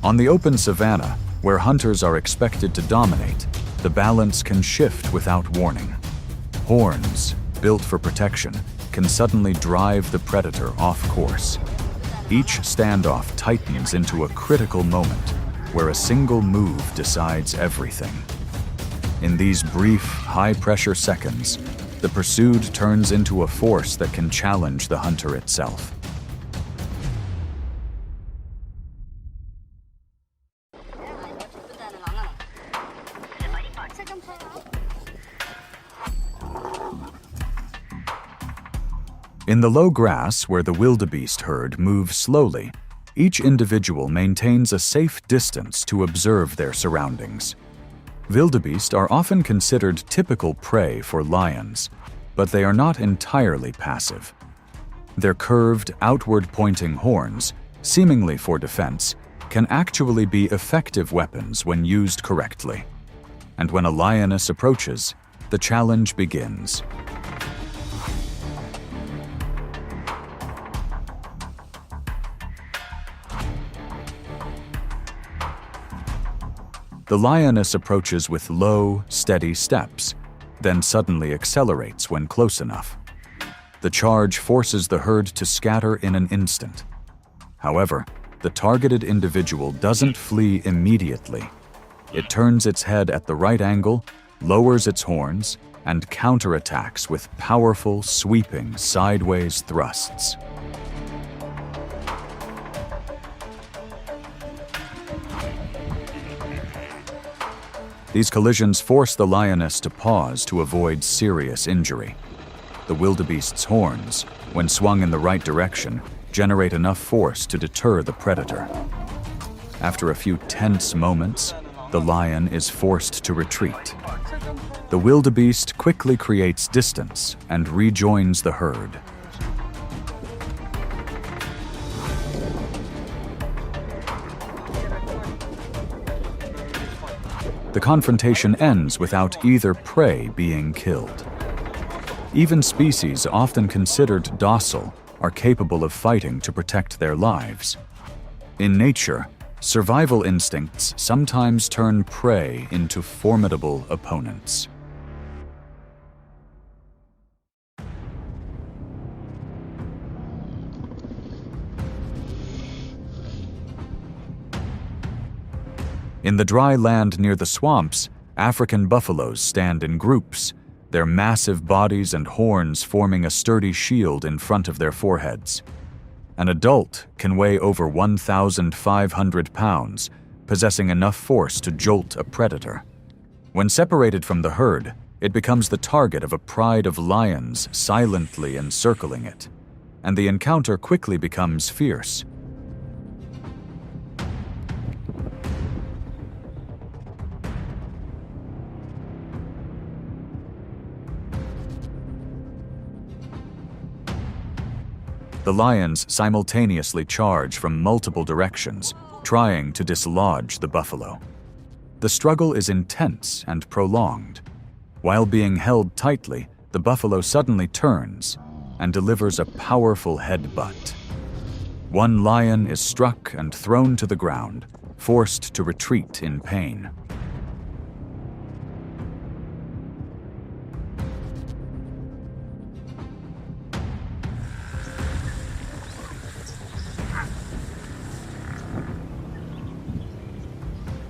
On the open savanna, where hunters are expected to dominate, the balance can shift without warning. Horns, built for protection, can suddenly drive the predator off course. Each standoff tightens into a critical moment where a single move decides everything. In these brief, high-pressure seconds, the pursued turns into a force that can challenge the hunter itself. In the low grass where the wildebeest herd moves slowly, each individual maintains a safe distance to observe their surroundings. Wildebeest are often considered typical prey for lions, but they are not entirely passive. Their curved, outward-pointing horns, seemingly for defense, can actually be effective weapons when used correctly. And when a lioness approaches, the challenge begins. The lioness approaches with low, steady steps, then suddenly accelerates when close enough. The charge forces the herd to scatter in an instant. However, the targeted individual doesn't flee immediately. It turns its head at the right angle, lowers its horns, and counterattacks with powerful, sweeping, sideways thrusts. These collisions force the lioness to pause to avoid serious injury. The wildebeest's horns, when swung in the right direction, generate enough force to deter the predator. After a few tense moments, the lion is forced to retreat. The wildebeest quickly creates distance and rejoins the herd. The confrontation ends without either prey being killed. Even species often considered docile are capable of fighting to protect their lives. In nature, survival instincts sometimes turn prey into formidable opponents. In the dry land near the swamps, African buffaloes stand in groups, their massive bodies and horns forming a sturdy shield in front of their foreheads. An adult can weigh over 1,500 pounds, possessing enough force to jolt a predator. When separated from the herd, it becomes the target of a pride of lions silently encircling it, and the encounter quickly becomes fierce. The lions simultaneously charge from multiple directions, trying to dislodge the buffalo. The struggle is intense and prolonged. While being held tightly, the buffalo suddenly turns and delivers a powerful headbutt. One lion is struck and thrown to the ground, forced to retreat in pain.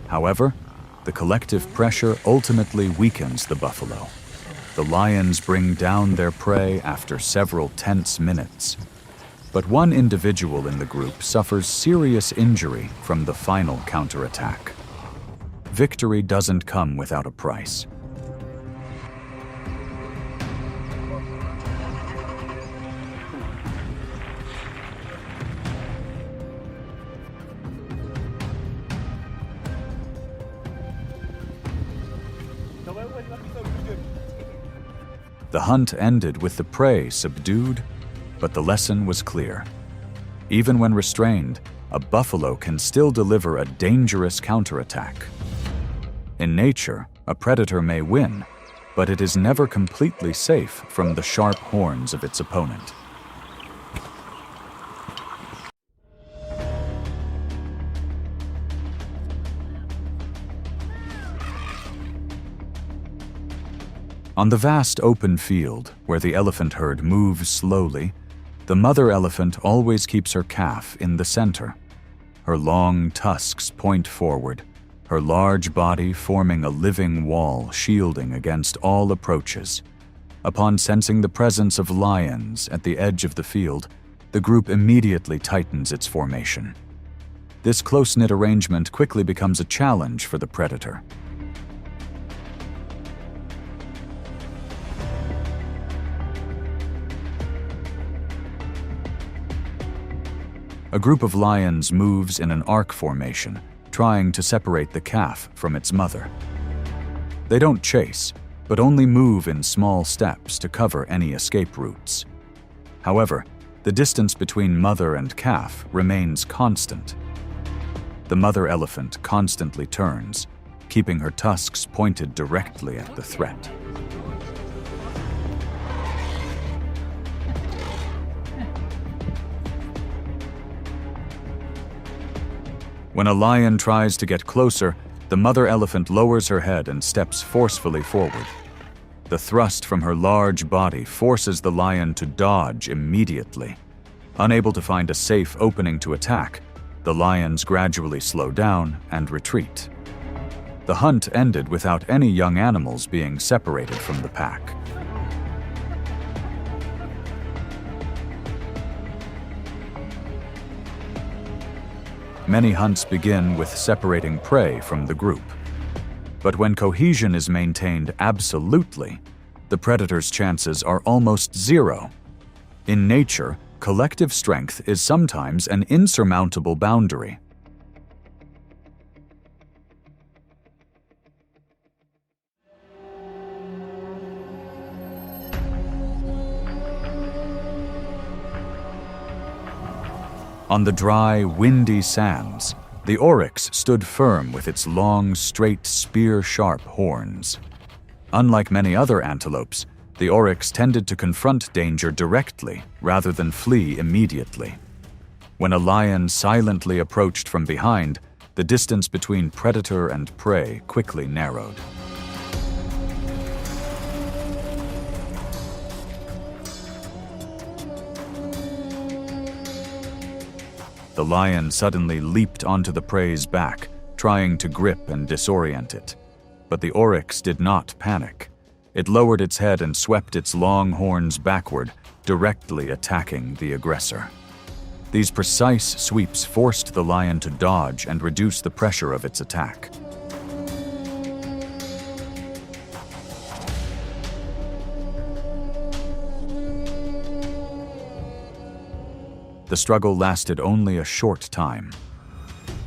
However, the collective pressure ultimately weakens the buffalo. The lions bring down their prey after several tense minutes. But one individual in the group suffers serious injury from the final counterattack. Victory doesn't come without a price. The hunt ended with the prey subdued, but the lesson was clear. Even when restrained, a buffalo can still deliver a dangerous counterattack. In nature, a predator may win, but it is never completely safe from the sharp horns of its opponent. On the vast open field, where the elephant herd moves slowly, the mother elephant always keeps her calf in the center. Her long tusks point forward, her large body forming a living wall shielding against all approaches. Upon sensing the presence of lions at the edge of the field, the group immediately tightens its formation. This close-knit arrangement quickly becomes a challenge for the predator. A group of lions moves in an arc formation, trying to separate the calf from its mother. They don't chase, but only move in small steps to cover any escape routes. However, the distance between mother and calf remains constant. The mother elephant constantly turns, keeping her tusks pointed directly at the threat. When a lion tries to get closer, the mother elephant lowers her head and steps forcefully forward. The thrust from her large body forces the lion to dodge immediately. Unable to find a safe opening to attack, the lions gradually slow down and retreat. The hunt ended without any young animals being separated from the pack. Many hunts begin with separating prey from the group. But when cohesion is maintained absolutely, the predator's chances are almost zero. In nature, collective strength is sometimes an insurmountable boundary. On the dry, windy sands, the oryx stood firm with its long, straight, spear-sharp horns. Unlike many other antelopes, the oryx tended to confront danger directly rather than flee immediately. When a lion silently approached from behind, the distance between predator and prey quickly narrowed. The lion suddenly leaped onto the prey's back, trying to grip and disorient it. But the oryx did not panic. It lowered its head and swept its long horns backward, directly attacking the aggressor. These precise sweeps forced the lion to dodge and reduce the pressure of its attack. The struggle lasted only a short time.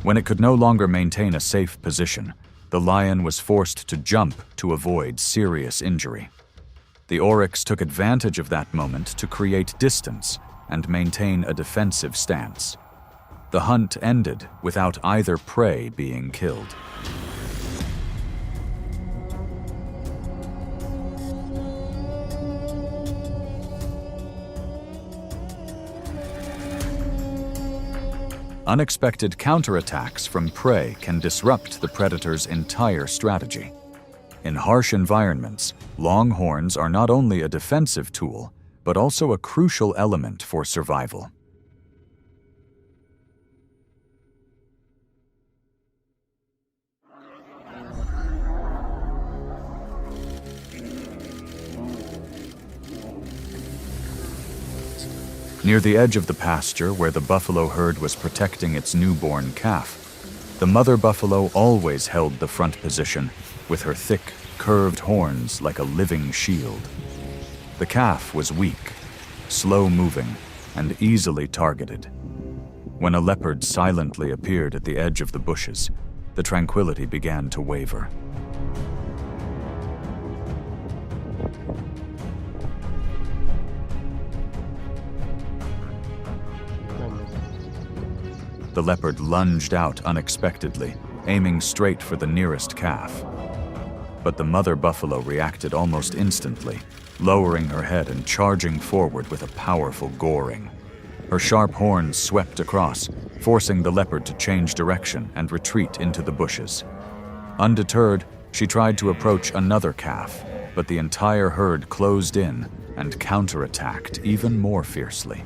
When it could no longer maintain a safe position, the lion was forced to jump to avoid serious injury. The oryx took advantage of that moment to create distance and maintain a defensive stance. The hunt ended without either prey being killed. Unexpected counterattacks from prey can disrupt the predator's entire strategy. In harsh environments, long horns are not only a defensive tool, but also a crucial element for survival. Near the edge of the pasture where the buffalo herd was protecting its newborn calf, the mother buffalo always held the front position with her thick, curved horns like a living shield. The calf was weak, slow-moving, and easily targeted. When a leopard silently appeared at the edge of the bushes, the tranquility began to waver. The leopard lunged out unexpectedly, aiming straight for the nearest calf. But the mother buffalo reacted almost instantly, lowering her head and charging forward with a powerful goring. Her sharp horns swept across, forcing the leopard to change direction and retreat into the bushes. Undeterred, she tried to approach another calf, but the entire herd closed in and counterattacked even more fiercely.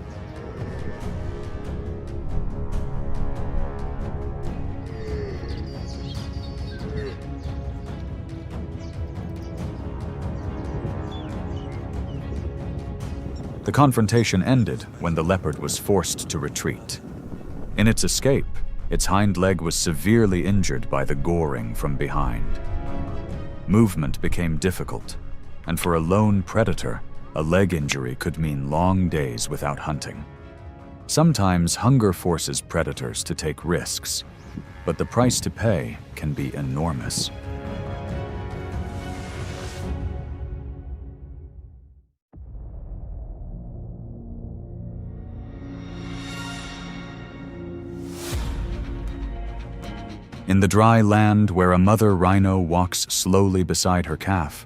The confrontation ended when the leopard was forced to retreat. In its escape, its hind leg was severely injured by the goring from behind. Movement became difficult, and for a lone predator, a leg injury could mean long days without hunting. Sometimes hunger forces predators to take risks, but the price to pay can be enormous. In the dry land where a mother rhino walks slowly beside her calf,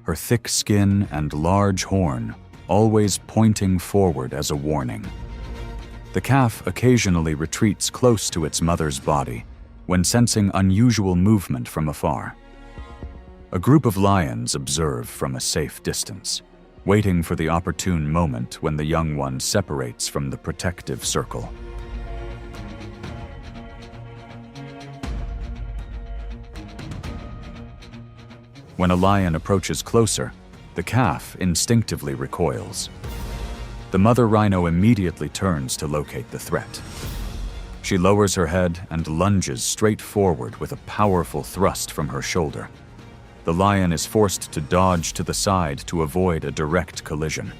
her thick skin and large horn always pointing forward as a warning. The calf occasionally retreats close to its mother's body when sensing unusual movement from afar. A group of lions observe from a safe distance, waiting for the opportune moment when the young one separates from the protective circle. When a lion approaches closer, the calf instinctively recoils. The mother rhino immediately turns to locate the threat. She lowers her head and lunges straight forward with a powerful thrust from her shoulder. The lion is forced to dodge to the side to avoid a direct collision.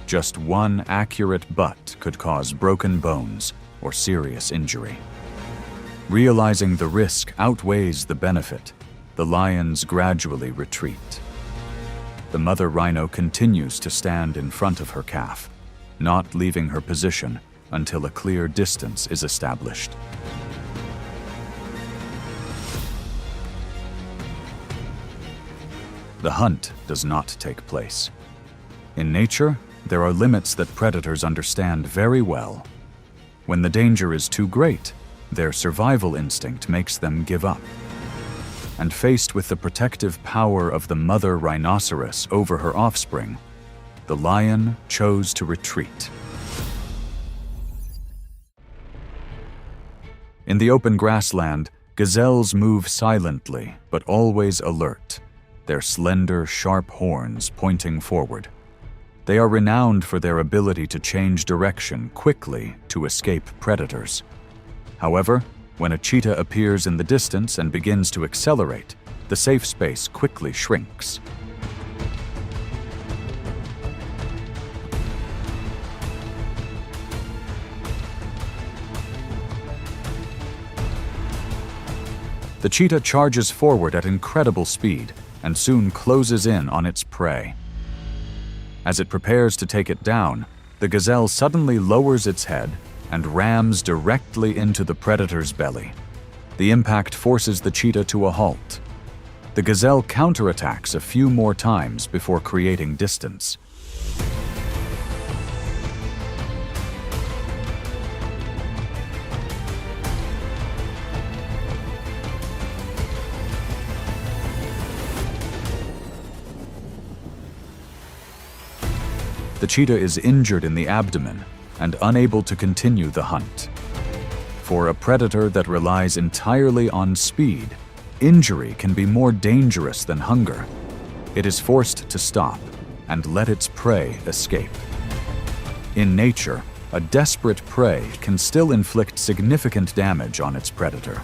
Just one accurate butt could cause broken bones or serious injury. Realizing the risk outweighs the benefit, the lions gradually retreat. The mother rhino continues to stand in front of her calf, not leaving her position until a clear distance is established. The hunt does not take place. In nature, there are limits that predators understand very well. When the danger is too great, their survival instinct makes them give up. And faced with the protective power of the mother rhinoceros over her offspring, the lion chose to retreat. In the open grassland, gazelles move silently but always alert, their slender, sharp horns pointing forward. They are renowned for their ability to change direction quickly to escape predators. However, when a cheetah appears in the distance and begins to accelerate, the safe space quickly shrinks. The cheetah charges forward at incredible speed and soon closes in on its prey. As it prepares to take it down, the gazelle suddenly lowers its head and rams directly into the predator's belly. The impact forces the cheetah to a halt. The gazelle counterattacks a few more times before creating distance. The cheetah is injured in the abdomen and unable to continue the hunt. For a predator that relies entirely on speed, injury can be more dangerous than hunger. It is forced to stop and let its prey escape. In nature, a desperate prey can still inflict significant damage on its predator.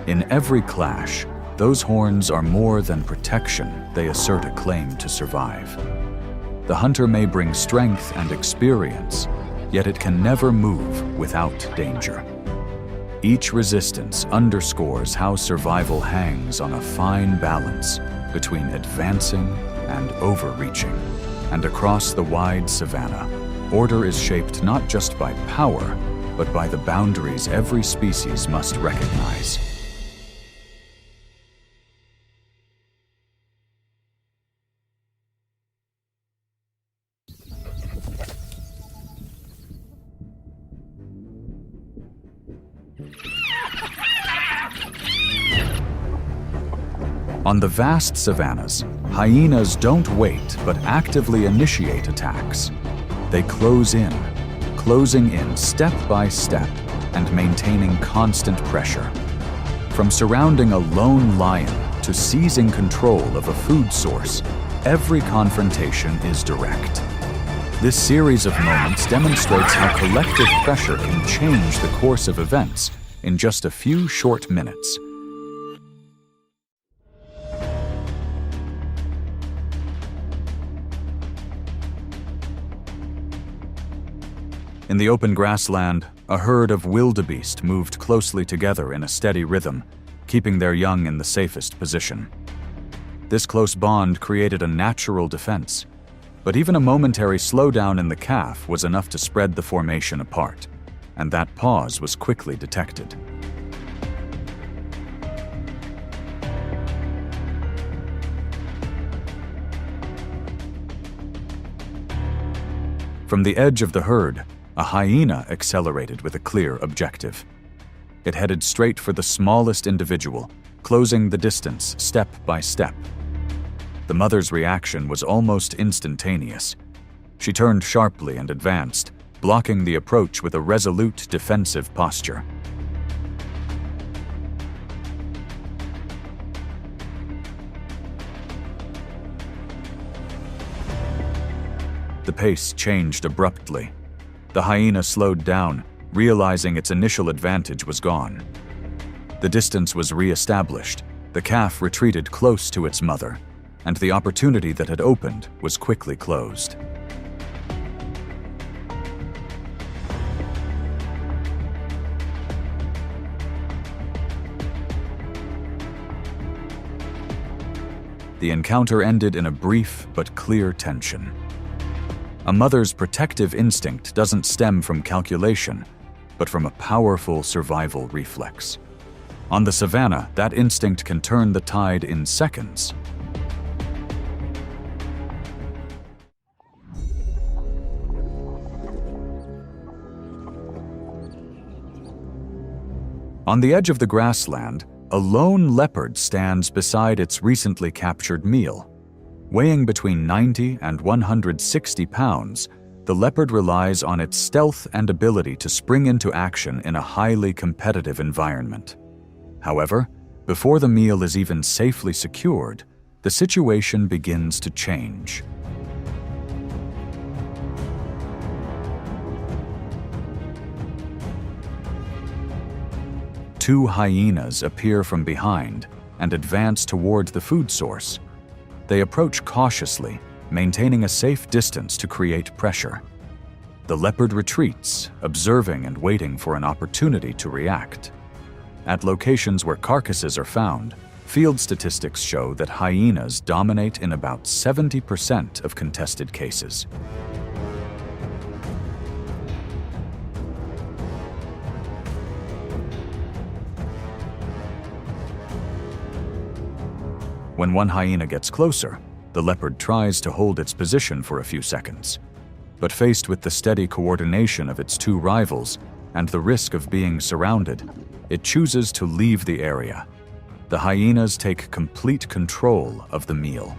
In every clash, those horns are more than protection, they assert a claim to survive. The hunter may bring strength and experience, yet it can never move without danger. Each resistance underscores how survival hangs on a fine balance between advancing and overreaching. And across the wide savanna, order is shaped not just by power, but by the boundaries every species must recognize. On the vast savannas, hyenas don't wait but actively initiate attacks. They closing in step by step and maintaining constant pressure. From surrounding a lone lion to seizing control of a food source, every confrontation is direct. This series of moments demonstrates how collective pressure can change the course of events in just a few short minutes. In the open grassland, a herd of wildebeest moved closely together in a steady rhythm, keeping their young in the safest position. This close bond created a natural defense, but even a momentary slowdown in the calf was enough to spread the formation apart, and that pause was quickly detected. From the edge of the herd, a hyena accelerated with a clear objective. It headed straight for the smallest individual, closing the distance step by step. The mother's reaction was almost instantaneous. She turned sharply and advanced, blocking the approach with a resolute defensive posture. The pace changed abruptly. The hyena slowed down, realizing its initial advantage was gone. The distance was re-established, the calf retreated close to its mother, and the opportunity that had opened was quickly closed. The encounter ended in a brief but clear tension. A mother's protective instinct doesn't stem from calculation, but from a powerful survival reflex. On the savanna, that instinct can turn the tide in seconds. On the edge of the grassland, a lone leopard stands beside its recently captured meal. Weighing between 90 and 160 pounds, the leopard relies on its stealth and ability to spring into action in a highly competitive environment. However, before the meal is even safely secured, the situation begins to change. Two hyenas appear from behind and advance toward the food source. They approach cautiously, maintaining a safe distance to create pressure. The leopard retreats, observing and waiting for an opportunity to react. At locations where carcasses are found, field statistics show that hyenas dominate in about 70% of contested cases. When one hyena gets closer, the leopard tries to hold its position for a few seconds. But faced with the steady coordination of its two rivals and the risk of being surrounded, it chooses to leave the area. The hyenas take complete control of the meal.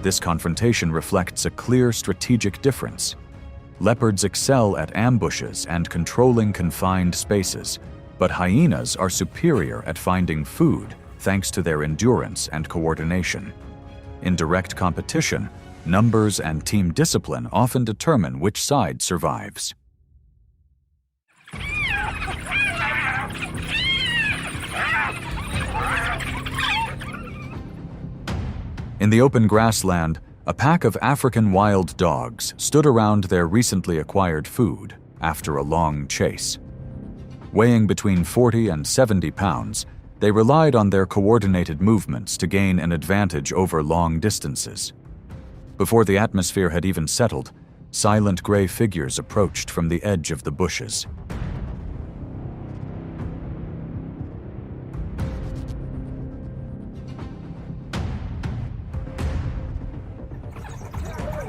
This confrontation reflects a clear strategic difference. Leopards excel at ambushes and controlling confined spaces, but hyenas are superior at finding food thanks to their endurance and coordination. In direct competition, numbers and team discipline often determine which side survives. In the open grassland, a pack of African wild dogs stood around their recently acquired food after a long chase. Weighing between 40 and 70 pounds, they relied on their coordinated movements to gain an advantage over long distances. Before the atmosphere had even settled, silent gray figures approached from the edge of the bushes.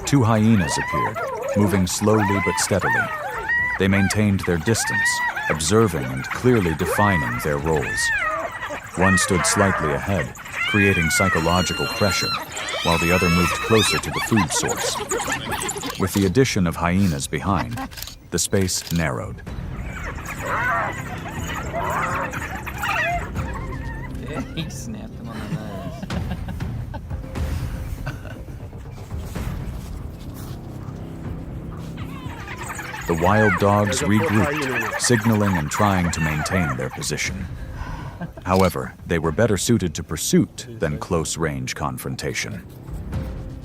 Two hyenas appeared, moving slowly but steadily. They maintained their distance, observing and clearly defining their roles. One stood slightly ahead, creating psychological pressure, while the other moved closer to the food source. With the addition of hyenas behind, the space narrowed. He snapped him on the nose. The wild dogs regrouped, signaling and trying to maintain their position. However, they were better suited to pursuit than close-range confrontation.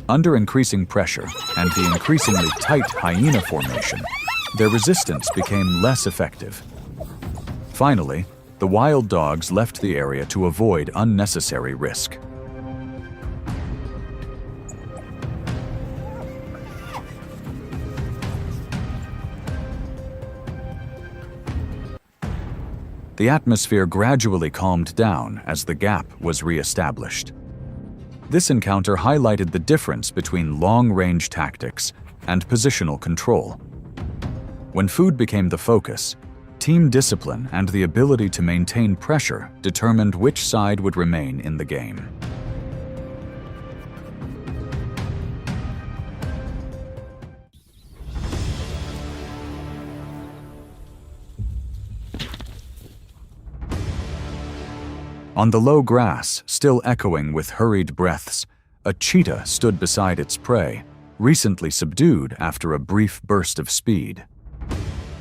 Under increasing pressure and the increasingly tight hyena formation, their resistance became less effective. Finally, the wild dogs left the area to avoid unnecessary risk. The atmosphere gradually calmed down as the gap was re-established. This encounter highlighted the difference between long-range tactics and positional control. When food became the focus, team discipline and the ability to maintain pressure determined which side would remain in the game. On the low grass, still echoing with hurried breaths, a cheetah stood beside its prey, recently subdued after a brief burst of speed.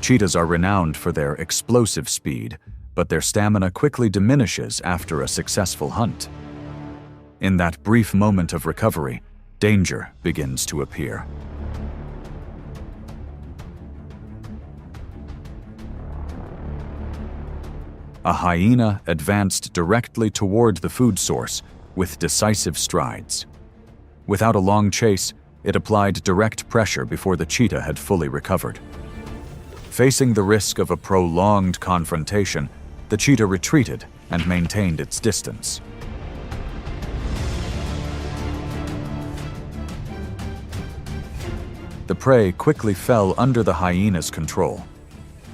Cheetahs are renowned for their explosive speed, but their stamina quickly diminishes after a successful hunt. In that brief moment of recovery, danger begins to appear. A hyena advanced directly toward the food source with decisive strides. Without a long chase, it applied direct pressure before the cheetah had fully recovered. Facing the risk of a prolonged confrontation, the cheetah retreated and maintained its distance. The prey quickly fell under the hyena's control.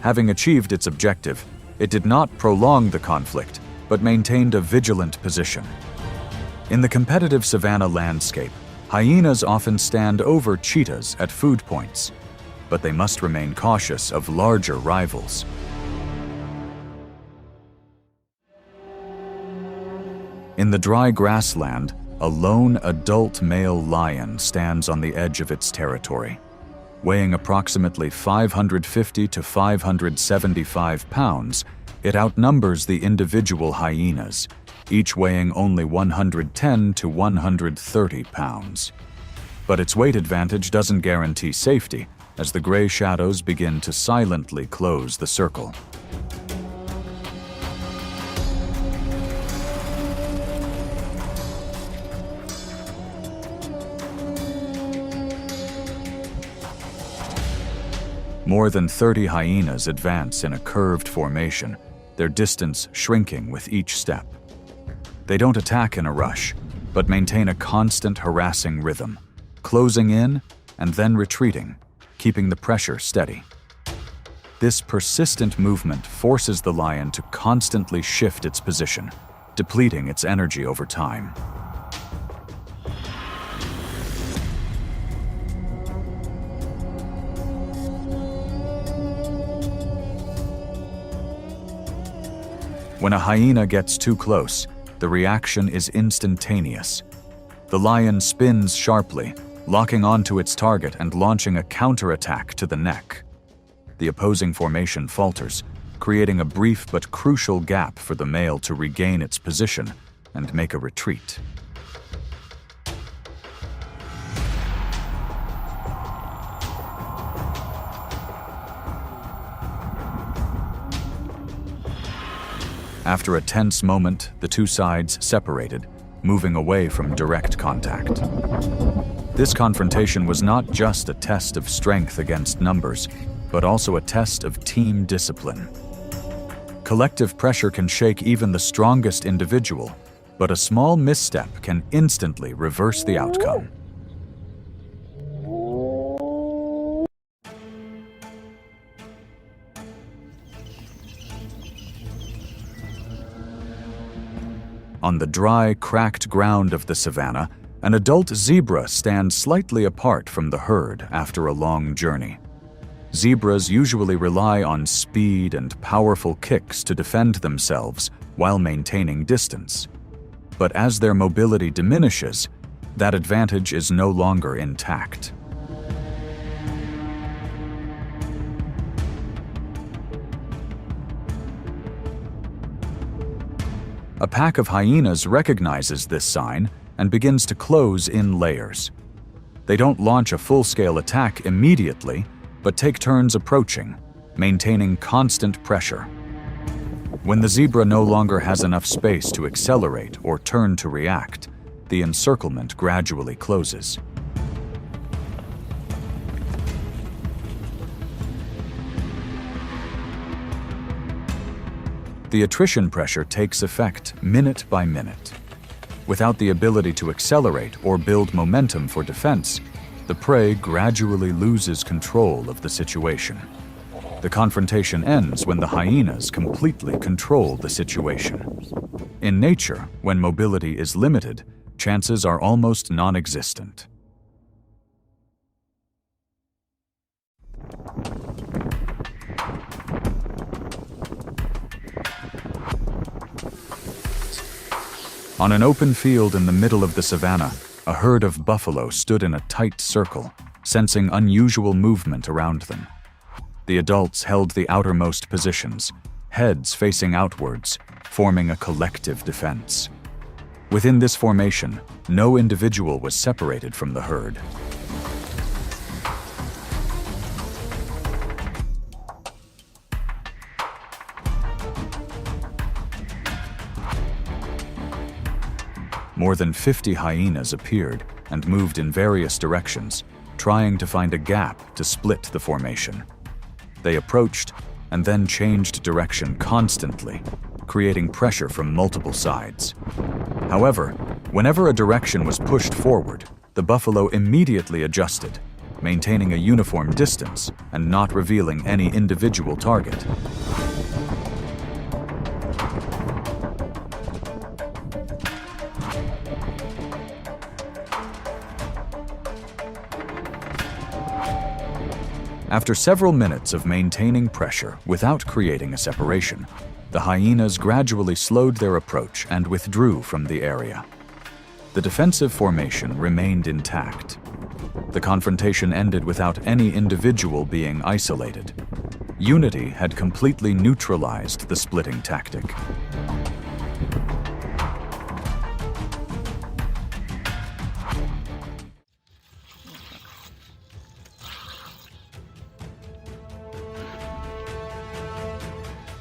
Having achieved its objective, it did not prolong the conflict, but maintained a vigilant position. In the competitive savanna landscape, hyenas often stand over cheetahs at food points, but they must remain cautious of larger rivals. In the dry grassland, a lone adult male lion stands on the edge of its territory. Weighing approximately 550 to 575 pounds, it outnumbers the individual hyenas, each weighing only 110 to 130 pounds. But its weight advantage doesn't guarantee safety, as the gray shadows begin to silently close the circle. More than 30 hyenas advance in a curved formation, their distance shrinking with each step. They don't attack in a rush, but maintain a constant harassing rhythm, closing in and then retreating, keeping the pressure steady. This persistent movement forces the lion to constantly shift its position, depleting its energy over time. When a hyena gets too close, the reaction is instantaneous. The lion spins sharply, locking onto its target and launching a counterattack to the neck. The opposing formation falters, creating a brief but crucial gap for the male to regain its position and make a retreat. After a tense moment, the two sides separated, moving away from direct contact. This confrontation was not just a test of strength against numbers, but also a test of team discipline. Collective pressure can shake even the strongest individual, but a small misstep can instantly reverse the outcome. On the dry, cracked ground of the savanna, an adult zebra stands slightly apart from the herd after a long journey. Zebras usually rely on speed and powerful kicks to defend themselves while maintaining distance. But as their mobility diminishes, that advantage is no longer intact. A pack of hyenas recognizes this sign and begins to close in layers. They don't launch a full-scale attack immediately, but take turns approaching, maintaining constant pressure. When the zebra no longer has enough space to accelerate or turn to react, the encirclement gradually closes. The attrition pressure takes effect minute by minute. Without the ability to accelerate or build momentum for defense, the prey gradually loses control of the situation. The confrontation ends when the hyenas completely control the situation. In nature, when mobility is limited, chances are almost non-existent. On an open field in the middle of the savanna, a herd of buffalo stood in a tight circle, sensing unusual movement around them. The adults held the outermost positions, heads facing outwards, forming a collective defense. Within this formation, no individual was separated from the herd. More than 50 hyenas appeared and moved in various directions, trying to find a gap to split the formation. They approached and then changed direction constantly, creating pressure from multiple sides. However, whenever a direction was pushed forward, the buffalo immediately adjusted, maintaining a uniform distance and not revealing any individual target. After several minutes of maintaining pressure without creating a separation, the hyenas gradually slowed their approach and withdrew from the area. The defensive formation remained intact. The confrontation ended without any individual being isolated. Unity had completely neutralized the splitting tactic.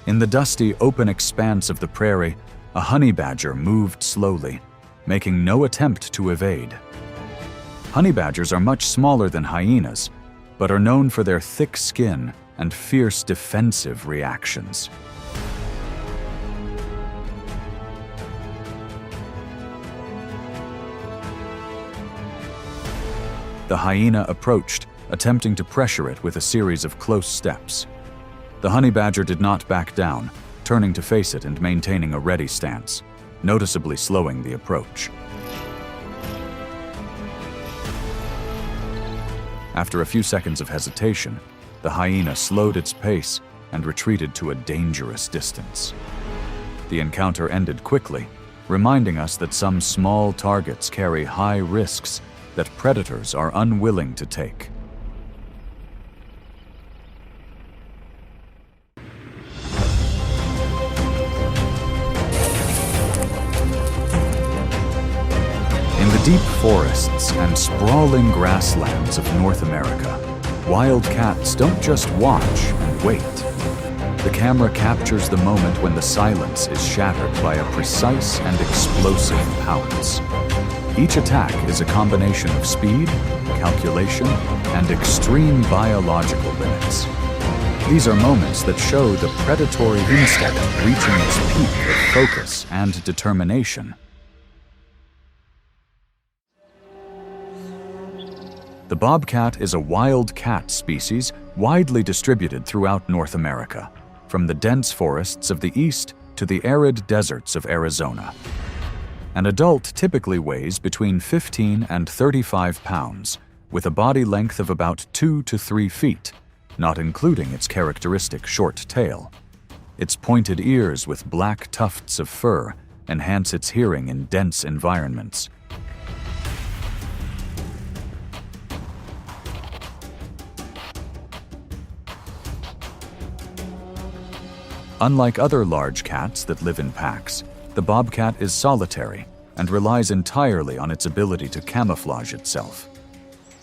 In the dusty, open expanse of the prairie, a honey badger moved slowly, making no attempt to evade. Honey badgers are much smaller than hyenas, but are known for their thick skin and fierce defensive reactions. The hyena approached, attempting to pressure it with a series of close steps. The honey badger did not back down, turning to face it and maintaining a ready stance, noticeably slowing the approach. After a few seconds of hesitation, the hyena slowed its pace and retreated to a dangerous distance. The encounter ended quickly, reminding us that some small targets carry high risks that predators are unwilling to take. In the deep forests and sprawling grasslands of North America, wild cats don't just watch and wait. The camera captures the moment when the silence is shattered by a precise and explosive pounce. Each attack is a combination of speed, calculation, and extreme biological limits. These are moments that show the predatory instinct reaching its peak of focus and determination. The bobcat is a wild cat species widely distributed throughout North America, from the dense forests of the east to the arid deserts of Arizona. An adult typically weighs between 15 and 35 pounds, with a body length of about 2 to 3 feet, not including its characteristic short tail. Its pointed ears with black tufts of fur enhance its hearing in dense environments. Unlike other large cats that live in packs, the bobcat is solitary and relies entirely on its ability to camouflage itself.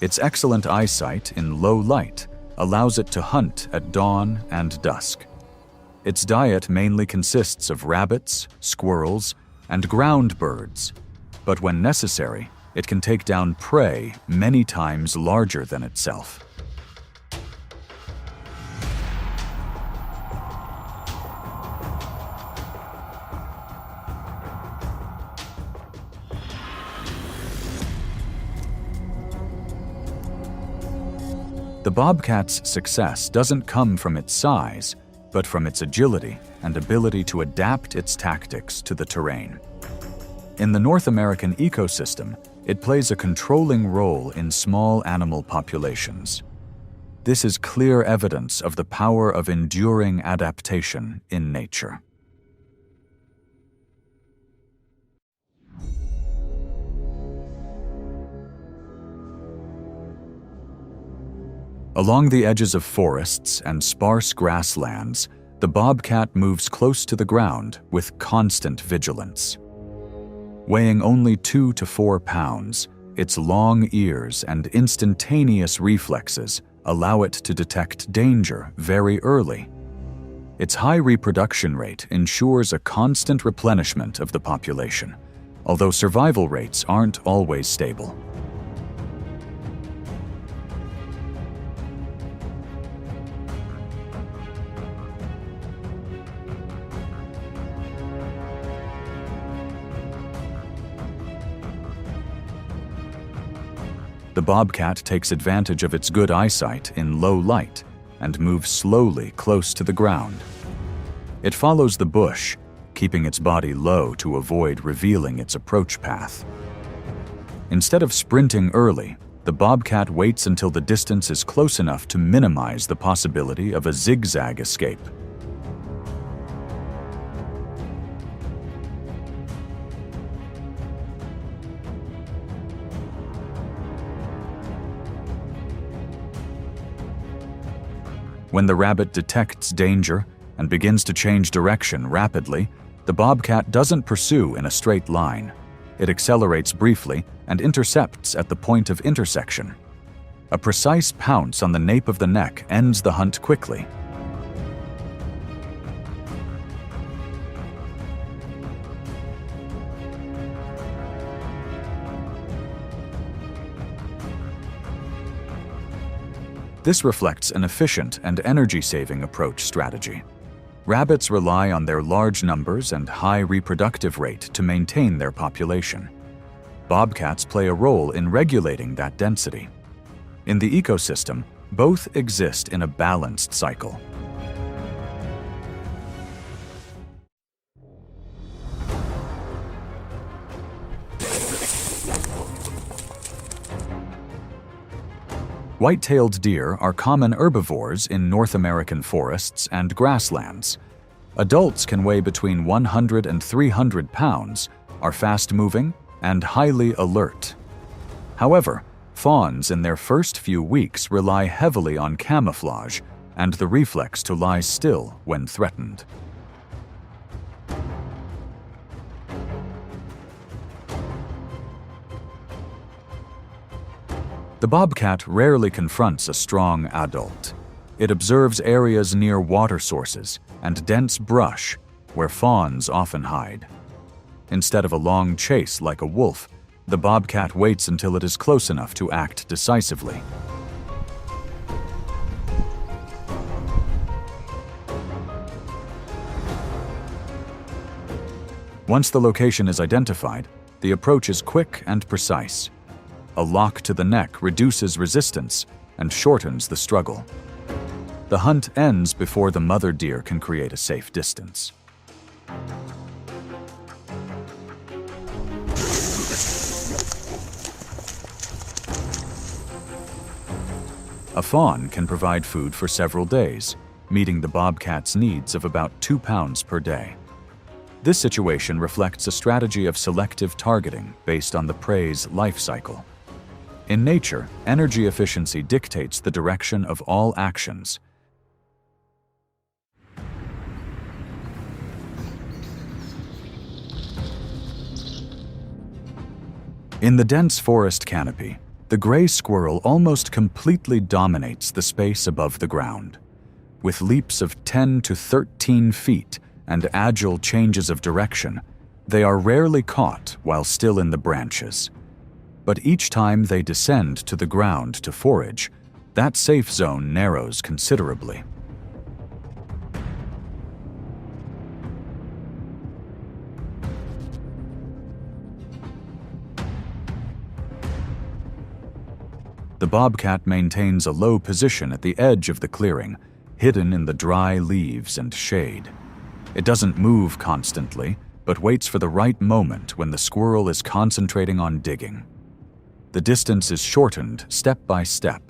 Its excellent eyesight in low light allows it to hunt at dawn and dusk. Its diet mainly consists of rabbits, squirrels, and ground birds, but when necessary, it can take down prey many times larger than itself. The bobcat's success doesn't come from its size, but from its agility and ability to adapt its tactics to the terrain. In the North American ecosystem, it plays a controlling role in small animal populations. This is clear evidence of the power of enduring adaptation in nature. Along the edges of forests and sparse grasslands, the bobcat moves close to the ground with constant vigilance. Weighing only 2 to 4 pounds, its long ears and instantaneous reflexes allow it to detect danger very early. Its high reproduction rate ensures a constant replenishment of the population, although survival rates aren't always stable. The bobcat takes advantage of its good eyesight in low light and moves slowly close to the ground. It follows the bush, keeping its body low to avoid revealing its approach path. Instead of sprinting early, the bobcat waits until the distance is close enough to minimize the possibility of a zigzag escape. When the rabbit detects danger and begins to change direction rapidly, the bobcat doesn't pursue in a straight line. It accelerates briefly and intercepts at the point of intersection. A precise pounce on the nape of the neck ends the hunt quickly. This reflects an efficient and energy-saving approach strategy. Rabbits rely on their large numbers and high reproductive rate to maintain their population. Bobcats play a role in regulating that density. In the ecosystem, both exist in a balanced cycle. White-tailed deer are common herbivores in North American forests and grasslands. Adults can weigh between 100 and 300 pounds, are fast-moving, and highly alert. However, fawns in their first few weeks rely heavily on camouflage and the reflex to lie still when threatened. The bobcat rarely confronts a strong adult. It observes areas near water sources and dense brush where fawns often hide. Instead of a long chase like a wolf, the bobcat waits until it is close enough to act decisively. Once the location is identified, the approach is quick and precise. A lock to the neck reduces resistance and shortens the struggle. The hunt ends before the mother deer can create a safe distance. A fawn can provide food for several days, meeting the bobcat's needs of about 2 pounds per day. This situation reflects a strategy of selective targeting based on the prey's life cycle. In nature, energy efficiency dictates the direction of all actions. In the dense forest canopy, the gray squirrel almost completely dominates the space above the ground. With leaps of 10 to 13 feet and agile changes of direction, they are rarely caught while still in the branches. But each time they descend to the ground to forage, that safe zone narrows considerably. The bobcat maintains a low position at the edge of the clearing, hidden in the dry leaves and shade. It doesn't move constantly, but waits for the right moment when the squirrel is concentrating on digging. The distance is shortened step by step,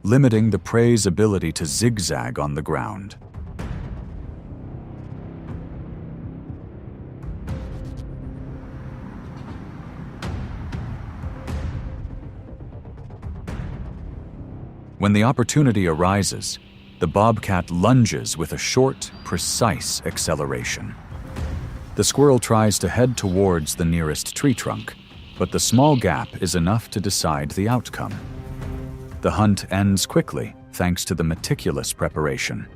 limiting the prey's ability to zigzag on the ground. When the opportunity arises, the bobcat lunges with a short, precise acceleration. The squirrel tries to head towards the nearest tree trunk, but the small gap is enough to decide the outcome. The hunt ends quickly thanks to the meticulous preparation.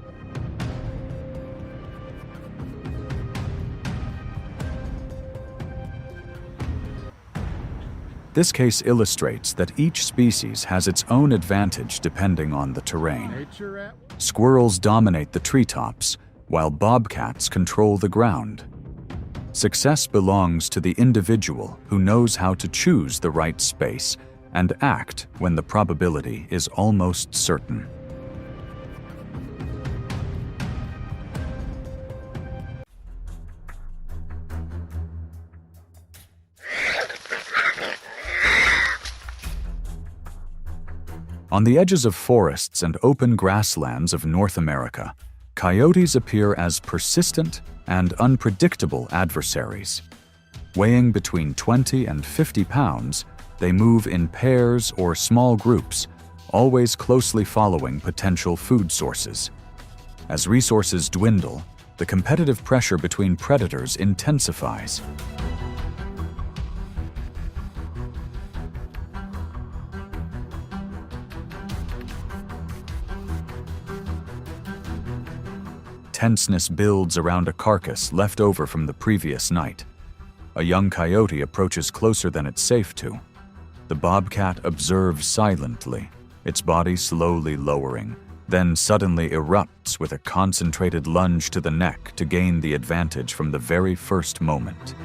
This case illustrates that each species has its own advantage depending on the terrain. Squirrels dominate the treetops, while bobcats control the ground. Success belongs to the individual who knows how to choose the right space and act when the probability is almost certain. On the edges of forests and open grasslands of North America, coyotes appear as persistent and unpredictable adversaries. Weighing between 20 and 50 pounds, they move in pairs or small groups, always closely following potential food sources. As resources dwindle, the competitive pressure between predators intensifies. Tenseness builds around a carcass left over from the previous night. A young coyote approaches closer than it's safe to. The bobcat observes silently, its body slowly lowering, then suddenly erupts with a concentrated lunge to the neck to gain the advantage from the very first moment.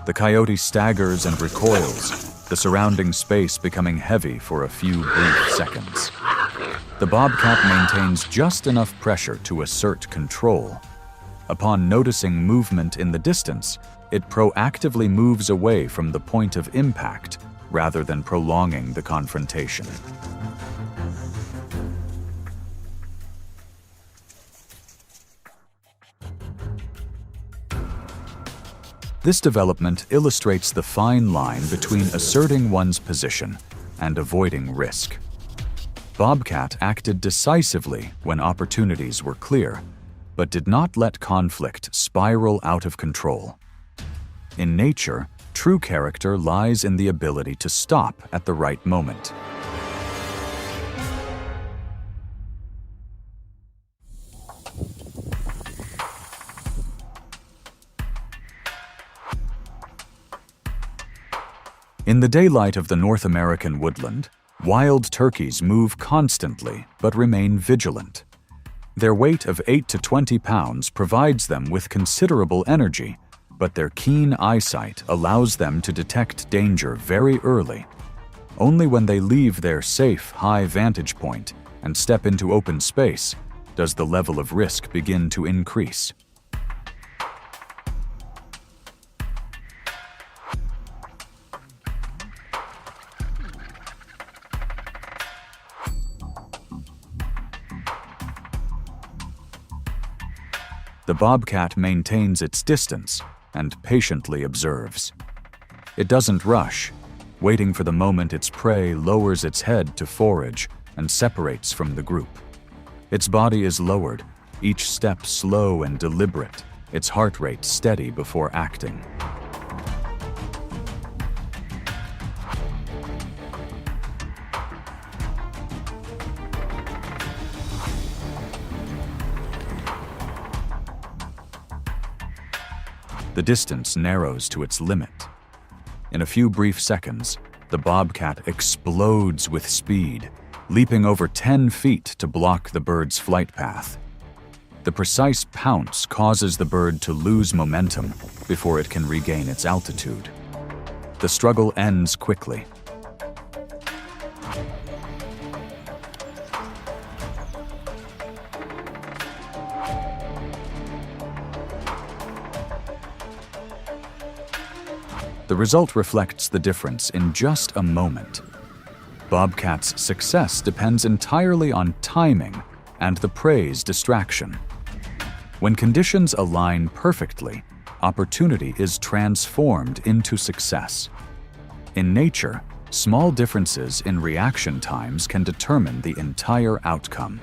The coyote staggers and recoils, the surrounding space becoming heavy for a few brief seconds. The bobcat maintains just enough pressure to assert control. Upon noticing movement in the distance, it proactively moves away from the point of impact rather than prolonging the confrontation. This development illustrates the fine line between asserting one's position and avoiding risk. Bobcat acted decisively when opportunities were clear, but did not let conflict spiral out of control. In nature, true character lies in the ability to stop at the right moment. In the daylight of the North American woodland, wild turkeys move constantly but remain vigilant. Their weight of 8 to 20 pounds provides them with considerable energy, but their keen eyesight allows them to detect danger very early. Only when they leave their safe, high vantage point and step into open space does the level of risk begin to increase. The bobcat maintains its distance and patiently observes. It doesn't rush, waiting for the moment its prey lowers its head to forage and separates from the group. Its body is lowered, each step slow and deliberate, its heart rate steady before acting. The distance narrows to its limit. In a few brief seconds, the bobcat explodes with speed, leaping over 10 feet to block the bird's flight path. The precise pounce causes the bird to lose momentum before it can regain its altitude. The struggle ends quickly. The result reflects the difference in just a moment. Bobcat's success depends entirely on timing and the prey's distraction. When conditions align perfectly, opportunity is transformed into success. In nature, small differences in reaction times can determine the entire outcome.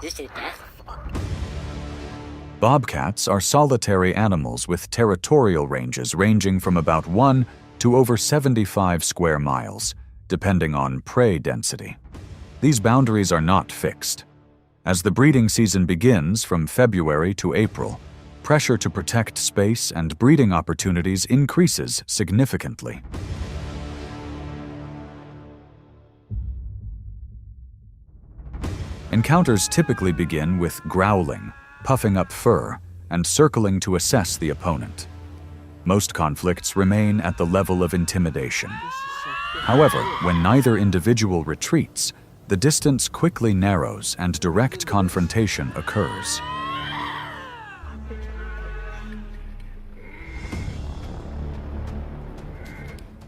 This is death. Bobcats are solitary animals with territorial ranges ranging from about 1 to over 75 square miles, depending on prey density. These boundaries are not fixed. As the breeding season begins from February to April, pressure to protect space and breeding opportunities increases significantly. Encounters typically begin with growling, puffing up fur, and circling to assess the opponent. Most conflicts remain at the level of intimidation. However, when neither individual retreats, the distance quickly narrows and direct confrontation occurs.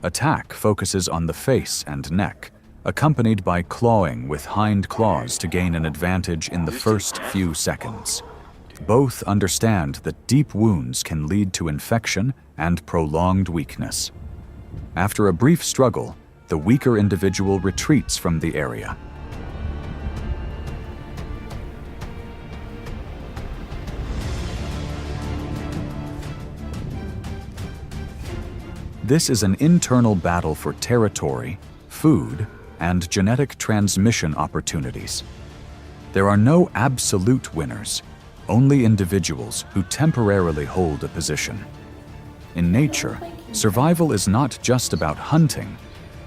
Attack focuses on the face and neck, accompanied by clawing with hind claws to gain an advantage in the first few seconds. Both understand that deep wounds can lead to infection and prolonged weakness. After a brief struggle, the weaker individual retreats from the area. This is an internal battle for territory, food, and genetic transmission opportunities. There are no absolute winners, only individuals who temporarily hold a position. In nature, survival is not just about hunting,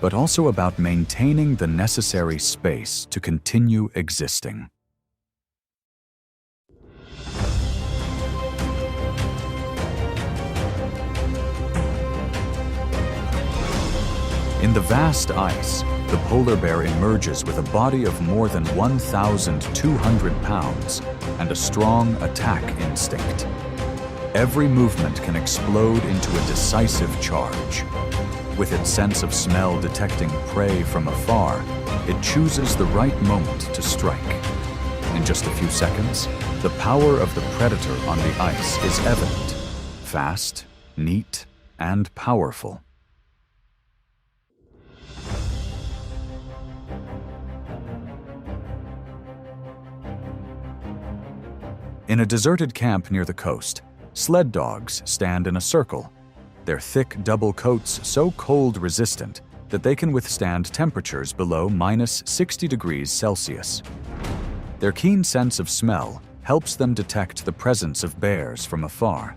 but also about maintaining the necessary space to continue existing. In the vast ice, the polar bear emerges with a body of more than 1,200 pounds and a strong attack instinct. Every movement can explode into a decisive charge. With its sense of smell detecting prey from afar, it chooses the right moment to strike. In just a few seconds, the power of the predator on the ice is evident: fast, neat, and powerful. In a deserted camp near the coast, sled dogs stand in a circle, their thick double coats so cold-resistant that they can withstand temperatures below -60 degrees Celsius. Their keen sense of smell helps them detect the presence of bears from afar,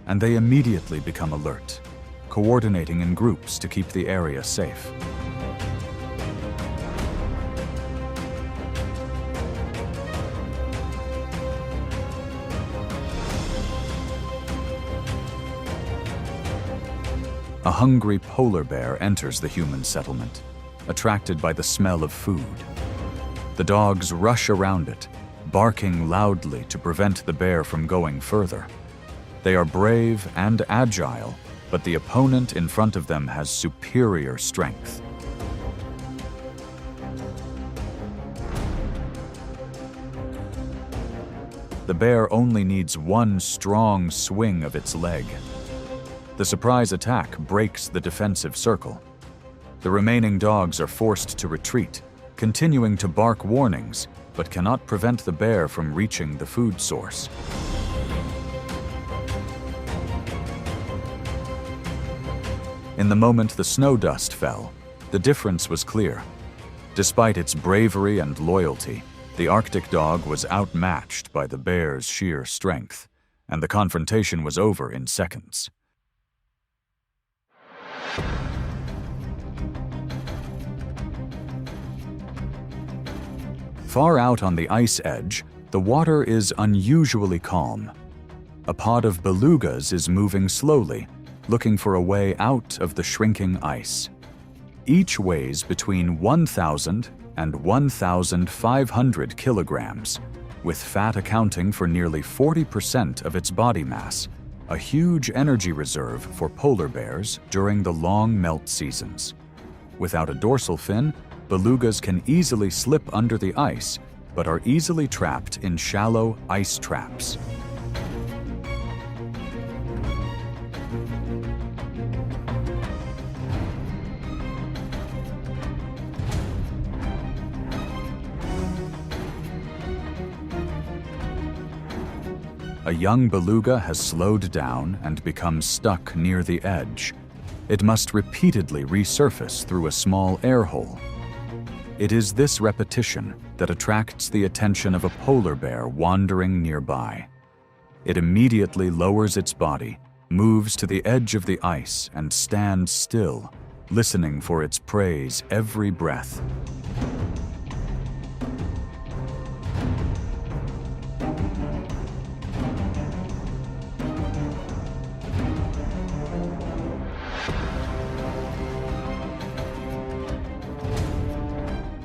and they immediately become alert, coordinating in groups to keep the area safe. A hungry polar bear enters the human settlement, attracted by the smell of food. The dogs rush around it, barking loudly to prevent the bear from going further. They are brave and agile, but the opponent in front of them has superior strength. The bear only needs one strong swing of its leg. The surprise attack breaks the defensive circle. The remaining dogs are forced to retreat, continuing to bark warnings, but cannot prevent the bear from reaching the food source. In the moment the snow dust fell, the difference was clear. Despite its bravery and loyalty, the Arctic dog was outmatched by the bear's sheer strength, and the confrontation was over in seconds. Far out on the ice edge, the water is unusually calm. A pod of belugas is moving slowly, looking for a way out of the shrinking ice. Each weighs between 1,000 and 1,500 kilograms, with fat accounting for nearly 40% of its body mass, a huge energy reserve for polar bears during the long melt seasons. Without a dorsal fin, belugas can easily slip under the ice, but are easily trapped in shallow ice traps. A young beluga has slowed down and become stuck near the edge. It must repeatedly resurface through a small air hole. It is this repetition that attracts the attention of a polar bear wandering nearby. It immediately lowers its body, moves to the edge of the ice, and stands still, listening for its prey's every breath.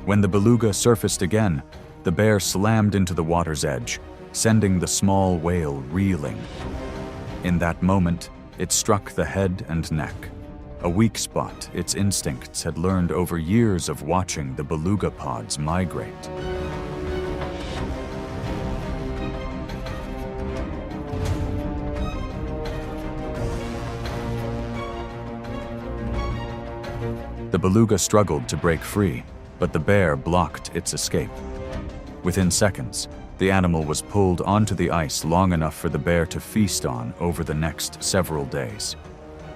When the beluga surfaced again, the bear slammed into the water's edge, sending the small whale reeling. In that moment, it struck the head and neck, a weak spot its instincts had learned over years of watching the beluga pods migrate. The beluga struggled to break free, but the bear blocked its escape. Within seconds, the animal was pulled onto the ice long enough for the bear to feast on over the next several days.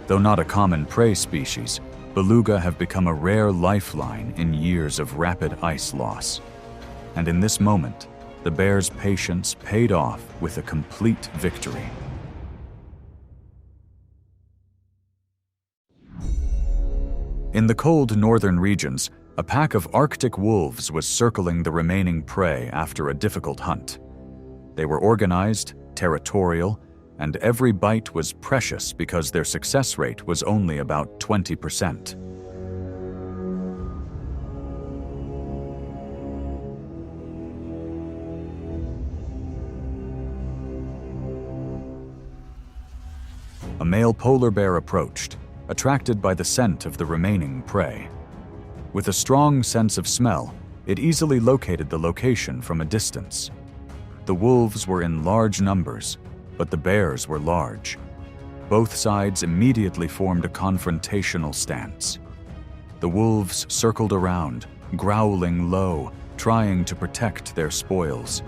Though not a common prey species, beluga have become a rare lifeline in years of rapid ice loss. And in this moment, the bear's patience paid off with a complete victory. In the cold northern regions, a pack of Arctic wolves was circling the remaining prey after a difficult hunt. They were organized, territorial, and every bite was precious because their success rate was only about 20%. A male polar bear approached, attracted by the scent of the remaining prey. With a strong sense of smell, it easily located the location from a distance. The wolves were in large numbers, but the bears were large. Both sides immediately formed a confrontational stance. The wolves circled around, growling low, trying to protect their spoils.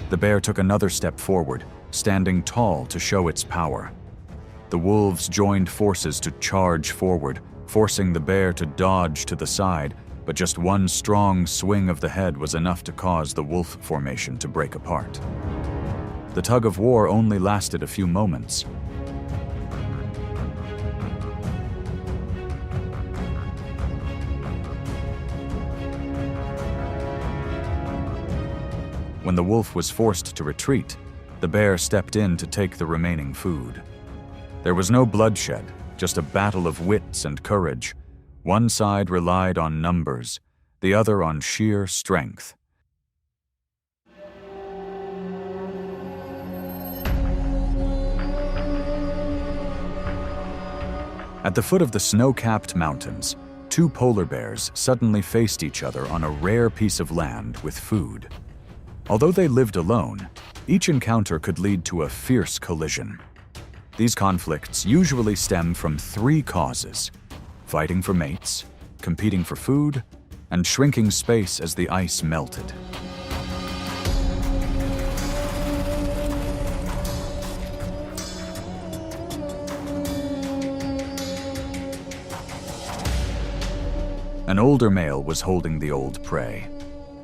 The bear took another step forward, standing tall to show its power. The wolves joined forces to charge forward, forcing the bear to dodge to the side, but just one strong swing of the head was enough to cause the wolf formation to break apart. The tug of war only lasted a few moments. When the wolf was forced to retreat, the bear stepped in to take the remaining food. There was no bloodshed, just a battle of wits and courage. One side relied on numbers, the other on sheer strength. At the foot of the snow-capped mountains, two polar bears suddenly faced each other on a rare piece of land with food. Although they lived alone, each encounter could lead to a fierce collision. These conflicts usually stem from three causes: fighting for mates, competing for food, and shrinking space as the ice melted. An older male was holding the old prey.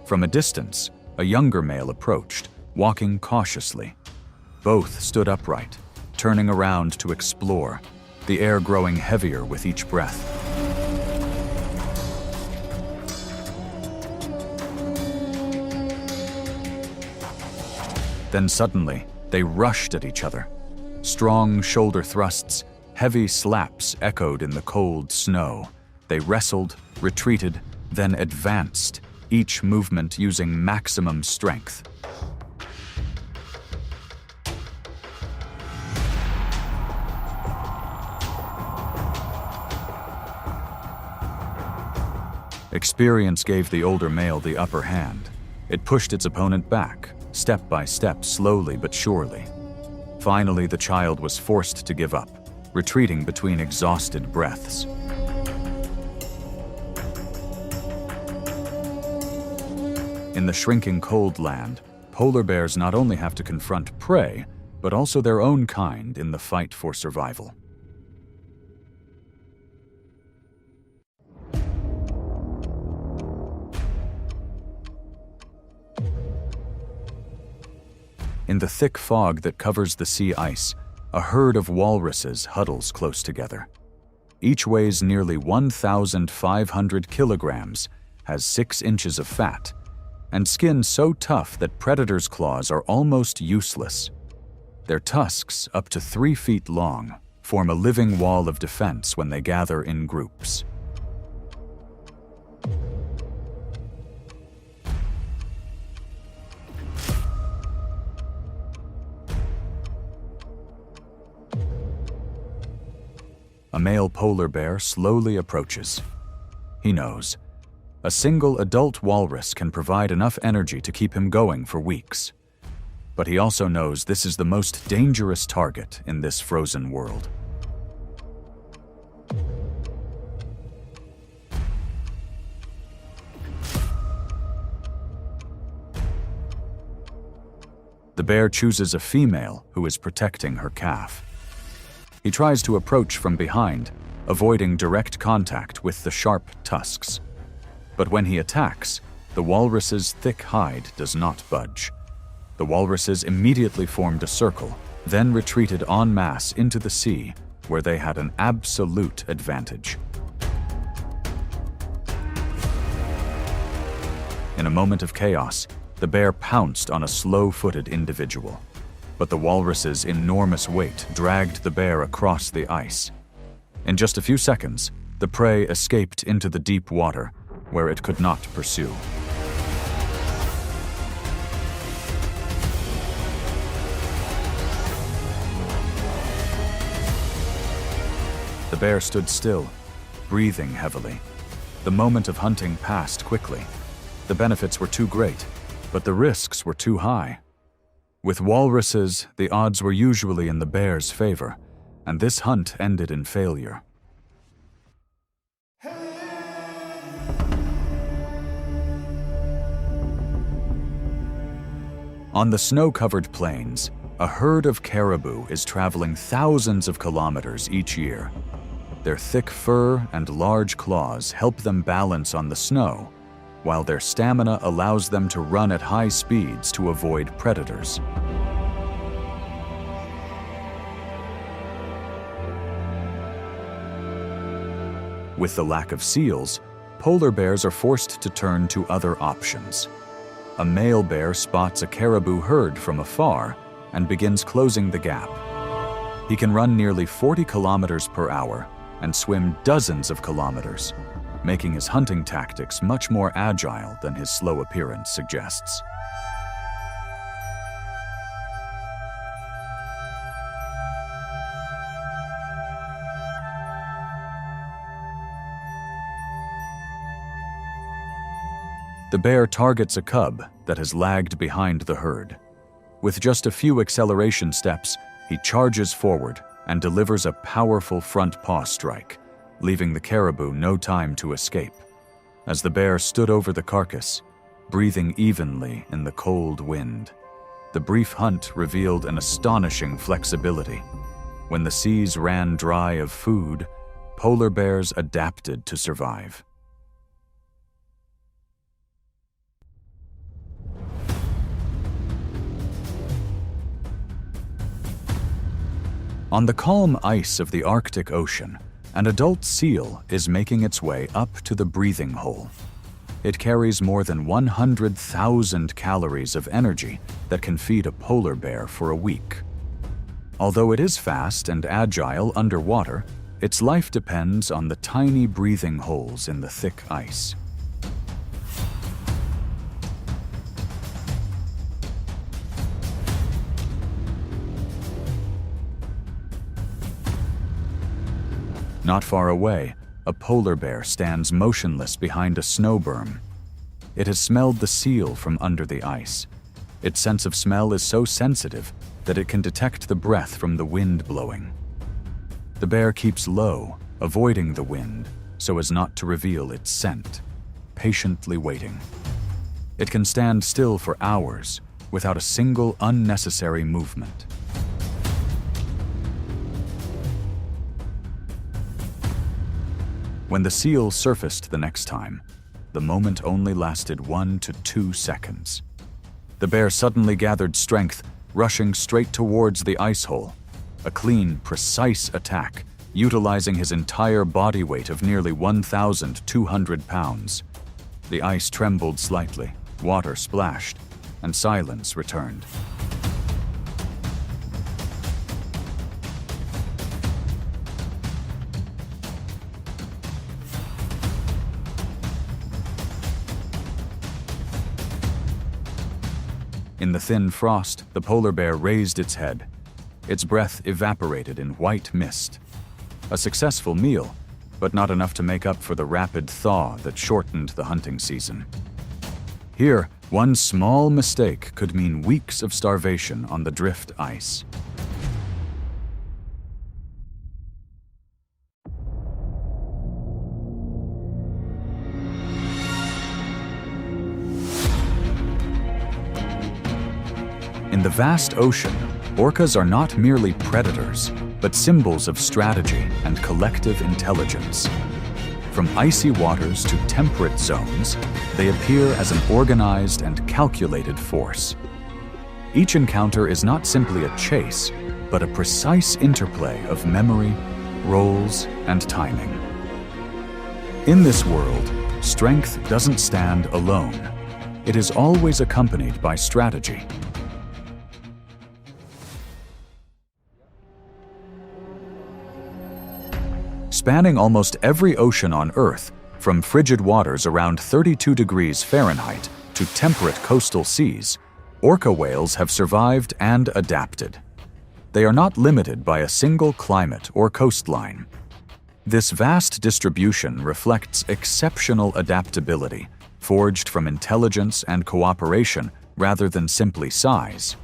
From a distance, a younger male approached, walking cautiously. Both stood upright, turning around to explore, the air growing heavier with each breath. Then suddenly, they rushed at each other. Strong shoulder thrusts, heavy slaps echoed in the cold snow. They wrestled, retreated, then advanced, each movement using maximum strength. Experience gave the older male the upper hand. It pushed its opponent back, step by step, slowly but surely. Finally, the child was forced to give up, retreating between exhausted breaths. In the shrinking cold land, polar bears not only have to confront prey, but also their own kind in the fight for survival. In the thick fog that covers the sea ice, a herd of walruses huddles close together. Each weighs nearly 1,500 kilograms, has 6 inches of fat, and skin so tough that predators' claws are almost useless. Their tusks, up to 3 feet long, form a living wall of defense when they gather in groups. A male polar bear slowly approaches. He knows a single adult walrus can provide enough energy to keep him going for weeks. But he also knows this is the most dangerous target in this frozen world. The bear chooses a female who is protecting her calf. He tries to approach from behind, avoiding direct contact with the sharp tusks. But when he attacks, the walrus's thick hide does not budge. The walruses immediately formed a circle, then retreated en masse into the sea, where they had an absolute advantage. In a moment of chaos, the bear pounced on a slow-footed individual. But the walrus's enormous weight dragged the bear across the ice. In just a few seconds, the prey escaped into the deep water, where it could not pursue. The bear stood still, breathing heavily. The moment of hunting passed quickly. The benefits were too great, but the risks were too high. With walruses, the odds were usually in the bear's favor, and this hunt ended in failure. On the snow-covered plains, a herd of caribou is traveling thousands of kilometers each year. Their thick fur and large claws help them balance on the snow, while their stamina allows them to run at high speeds to avoid predators. With the lack of seals, polar bears are forced to turn to other options. A male bear spots a caribou herd from afar and begins closing the gap. He can run nearly 40 kilometers per hour and swim dozens of kilometers, making his hunting tactics much more agile than his slow appearance suggests. The bear targets a cub that has lagged behind the herd. With just a few acceleration steps, he charges forward and delivers a powerful front paw strike, leaving the caribou no time to escape. As the bear stood over the carcass, breathing evenly in the cold wind, the brief hunt revealed an astonishing flexibility. When the seas ran dry of food, polar bears adapted to survive. On the calm ice of the Arctic Ocean, an adult seal is making its way up to the breathing hole. It carries more than 100,000 calories of energy that can feed a polar bear for a week. Although it is fast and agile underwater, its life depends on the tiny breathing holes in the thick ice. Not far away, a polar bear stands motionless behind a snow berm. It has smelled the seal from under the ice. Its sense of smell is so sensitive that it can detect the breath from the wind blowing. The bear keeps low, avoiding the wind so as not to reveal its scent, patiently waiting. It can stand still for hours without a single unnecessary movement. When the seal surfaced the next time, the moment only lasted 1 to 2 seconds. The bear suddenly gathered strength, rushing straight towards the ice hole. A clean, precise attack, utilizing his entire body weight of nearly 1,200 pounds. The ice trembled slightly, water splashed, and silence returned. In the thin frost, the polar bear raised its head. Its breath evaporated in white mist. A successful meal, but not enough to make up for the rapid thaw that shortened the hunting season. Here, one small mistake could mean weeks of starvation on the drift ice. In the vast ocean, orcas are not merely predators, but symbols of strategy and collective intelligence. From icy waters to temperate zones, they appear as an organized and calculated force. Each encounter is not simply a chase, but a precise interplay of memory, roles, and timing. In this world, strength doesn't stand alone. It is always accompanied by strategy. Spanning almost every ocean on Earth, from frigid waters around 32 degrees Fahrenheit to temperate coastal seas, orca whales have survived and adapted. They are not limited by a single climate or coastline. This vast distribution reflects exceptional adaptability, forged from intelligence and cooperation rather than simply size.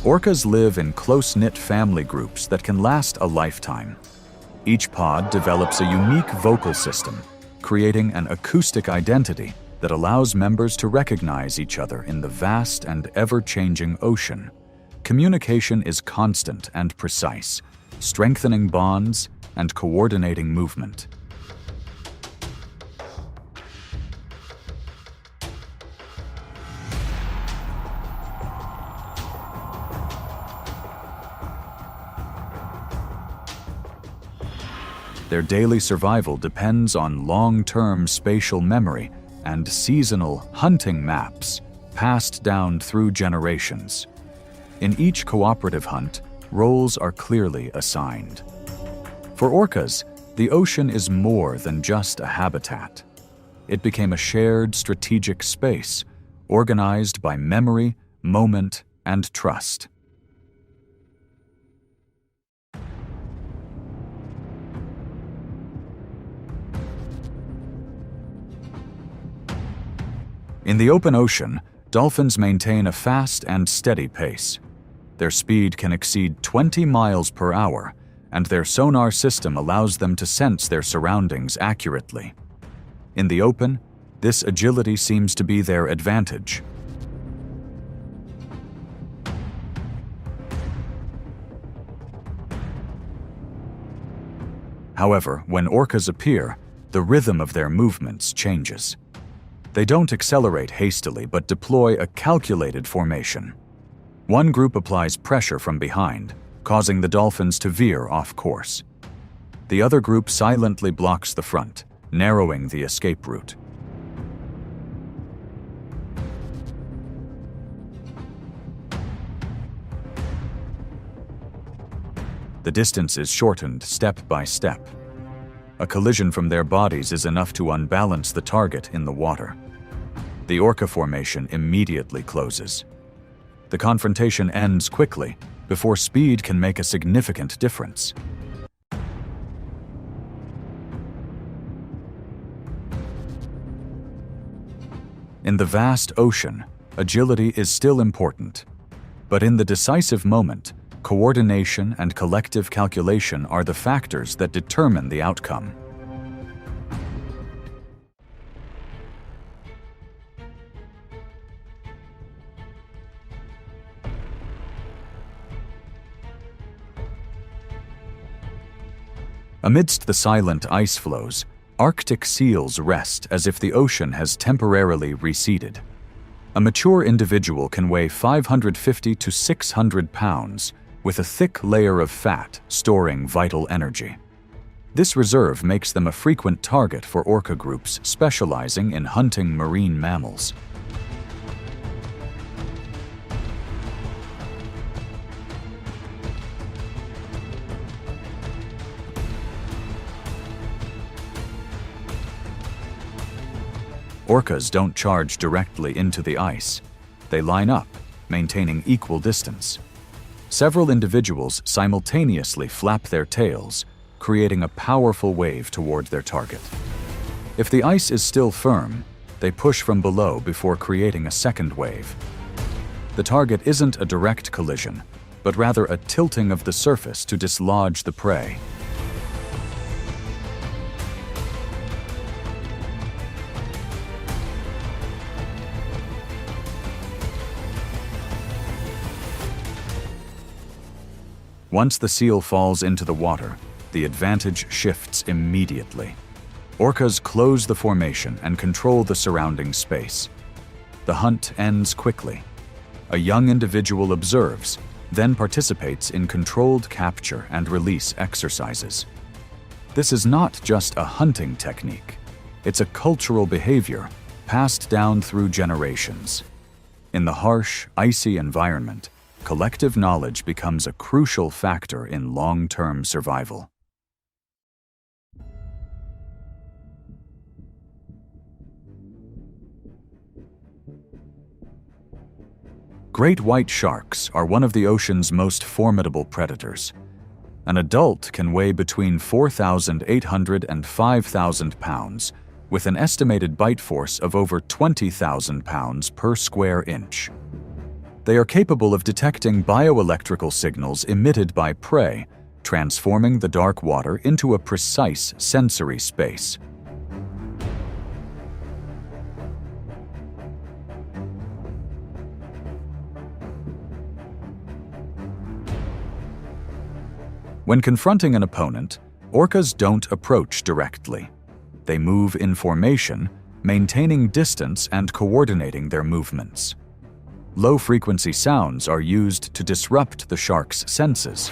Orcas live in close-knit family groups that can last a lifetime. Each pod develops a unique vocal system, creating an acoustic identity that allows members to recognize each other in the vast and ever-changing ocean. Communication is constant and precise, strengthening bonds and coordinating movement. Their daily survival depends on long-term spatial memory and seasonal hunting maps passed down through generations. In each cooperative hunt, roles are clearly assigned. For orcas, the ocean is more than just a habitat. It became a shared strategic space, organized by memory, moment, and trust. In the open ocean, dolphins maintain a fast and steady pace. Their speed can exceed 20 miles per hour, and their sonar system allows them to sense their surroundings accurately. In the open, this agility seems to be their advantage. However, when orcas appear, the rhythm of their movements changes. They don't accelerate hastily but deploy a calculated formation. One group applies pressure from behind, causing the dolphins to veer off course. The other group silently blocks the front, narrowing the escape route. The distance is shortened step by step. A collision from their bodies is enough to unbalance the target in the water. The orca formation immediately closes. The confrontation ends quickly, before speed can make a significant difference. In the vast ocean, agility is still important. But in the decisive moment, coordination and collective calculation are the factors that determine the outcome. Amidst the silent ice floes, Arctic seals rest as if the ocean has temporarily receded. A mature individual can weigh 550 to 600 pounds, with a thick layer of fat storing vital energy. This reserve makes them a frequent target for orca groups specializing in hunting marine mammals. Orcas don't charge directly into the ice. They line up, maintaining equal distance. Several individuals simultaneously flap their tails, creating a powerful wave toward their target. If the ice is still firm, they push from below before creating a second wave. The target isn't a direct collision, but rather a tilting of the surface to dislodge the prey. Once the seal falls into the water, the advantage shifts immediately. Orcas close the formation and control the surrounding space. The hunt ends quickly. A young individual observes, then participates in controlled capture and release exercises. This is not just a hunting technique. It's a cultural behavior passed down through generations. In the harsh, icy environment, collective knowledge becomes a crucial factor in long-term survival. Great white sharks are one of the ocean's most formidable predators. An adult can weigh between 4,800 and 5,000 pounds, with an estimated bite force of over 20,000 pounds per square inch. They are capable of detecting bioelectrical signals emitted by prey, transforming the dark water into a precise sensory space. When confronting an opponent, orcas don't approach directly. They move in formation, maintaining distance and coordinating their movements. Low-frequency sounds are used to disrupt the shark's senses.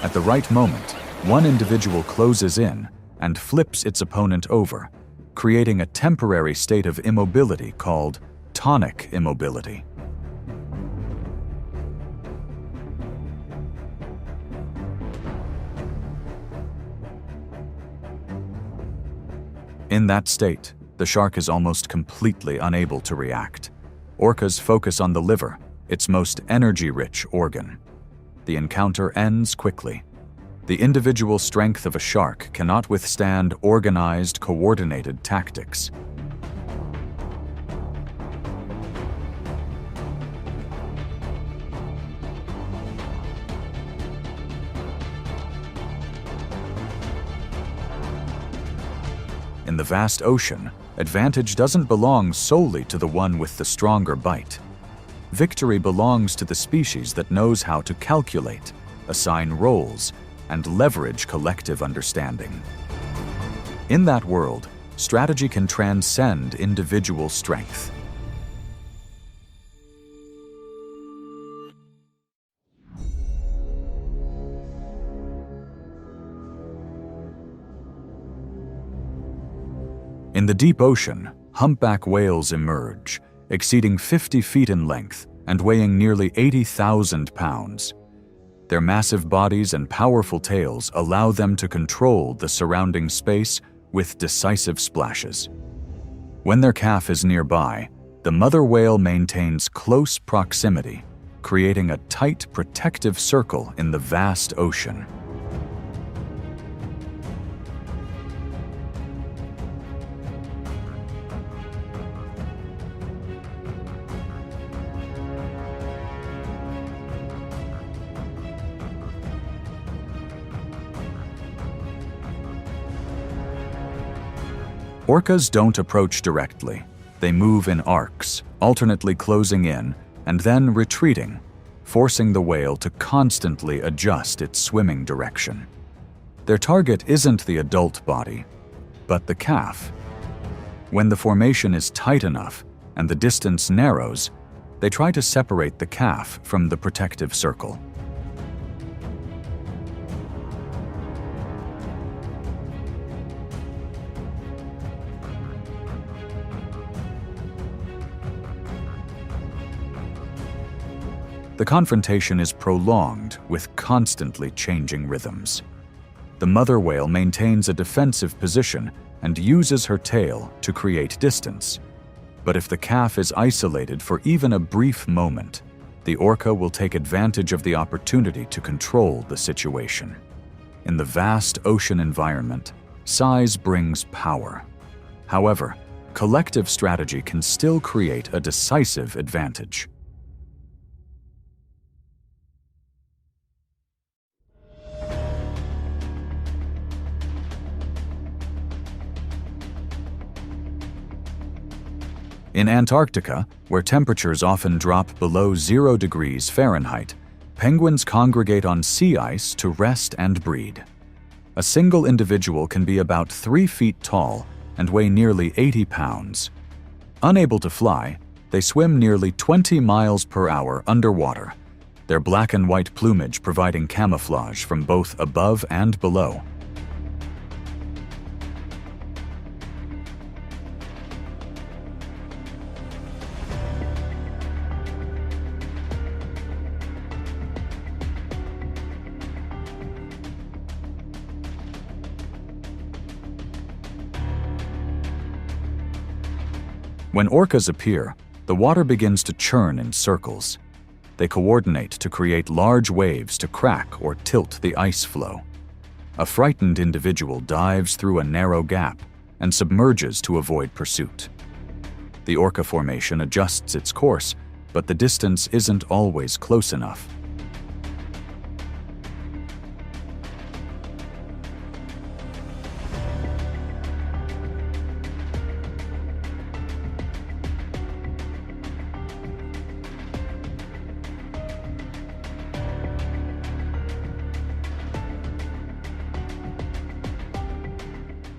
At the right moment, one individual closes in and flips its opponent over, creating a temporary state of immobility called tonic immobility. In that state, the shark is almost completely unable to react. Orcas focus on the liver, its most energy-rich organ. The encounter ends quickly. The individual strength of a shark cannot withstand organized, coordinated tactics. In the vast ocean, advantage doesn't belong solely to the one with the stronger bite. Victory belongs to the species that knows how to calculate, assign roles, and leverage collective understanding. In that world, strategy can transcend individual strength. In the deep ocean, humpback whales emerge, exceeding 50 feet in length and weighing nearly 80,000 pounds. Their massive bodies and powerful tails allow them to control the surrounding space with decisive splashes. When their calf is nearby, the mother whale maintains close proximity, creating a tight, protective circle in the vast ocean. Orcas don't approach directly. They move in arcs, alternately closing in and then retreating, forcing the whale to constantly adjust its swimming direction. Their target isn't the adult body, but the calf. When the formation is tight enough and the distance narrows, they try to separate the calf from the protective circle. The confrontation is prolonged with constantly changing rhythms. The mother whale maintains a defensive position and uses her tail to create distance. But if the calf is isolated for even a brief moment, the orca will take advantage of the opportunity to control the situation. In the vast ocean environment, size brings power. However, collective strategy can still create a decisive advantage. In Antarctica, where temperatures often drop below 0 degrees Fahrenheit, penguins congregate on sea ice to rest and breed. A single individual can be about 3 feet tall and weigh nearly 80 pounds. Unable to fly, they swim nearly 20 miles per hour underwater, their black and white plumage providing camouflage from both above and below. When orcas appear, the water begins to churn in circles. They coordinate to create large waves to crack or tilt the ice flow. A frightened individual dives through a narrow gap and submerges to avoid pursuit. The orca formation adjusts its course, but the distance isn't always close enough.